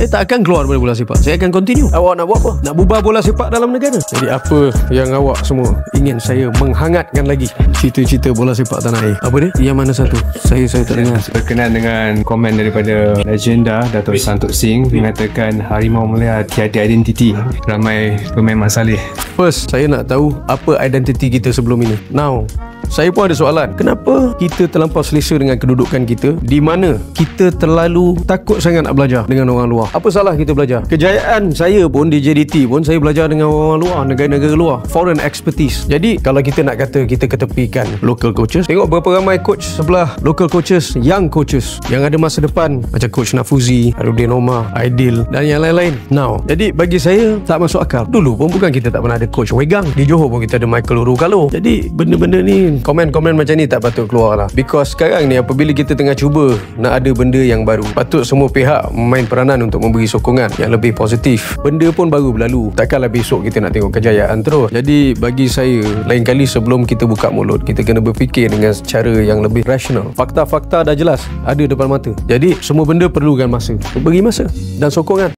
saya tak akan keluar dari bola sepak. Saya akan continue. Awak nak buat apa? Nak bubar bola sepak dalam negara. Jadi apa yang awak semua ingin saya menghangatkan lagi cerita-cerita bola sepak tanah air? Apa dia? Yang mana satu? Saya tak dengar. Berkenaan dengan komen daripada legenda Dato' Santokh Singh mengatakan Harimau Malaya tiada identiti. Ramai pemain masalih. First, saya nak tahu apa identiti kita sebelum ini. Now, saya pun ada soalan. Kenapa kita terlampau selesa dengan kedudukan kita, di mana kita terlalu takut sangat nak belajar dengan orang luar? Apa salah kita belajar? Kejayaan saya pun di JDT pun saya belajar dengan orang luar, negara-negara luar, foreign expertise. Jadi kalau kita nak kata kita ketepikan local coaches, tengok berapa ramai coach sebelah local coaches, young coaches yang ada masa depan, macam coach Nafuzi, Arudin Omar, Aidil dan yang lain-lain. Now, jadi bagi saya tak masuk akal. Dulu pun bukan kita tak pernah ada coach Wegang. Di Johor pun kita ada Michael Urukalo. Jadi benda-benda ni, komen-komen macam ni tak patut keluar lah. Because sekarang ni apabila kita tengah cuba nak ada benda yang baru, patut semua pihak memain peranan untuk memberi sokongan yang lebih positif. Benda pun baru berlalu, takkanlah besok kita nak tengok kejayaan terus. Jadi bagi saya, lain kali sebelum kita buka mulut, kita kena berfikir dengan cara yang lebih rasional. Fakta-fakta dah jelas ada depan mata. Jadi semua benda perlukan masa. Beri masa dan sokongan.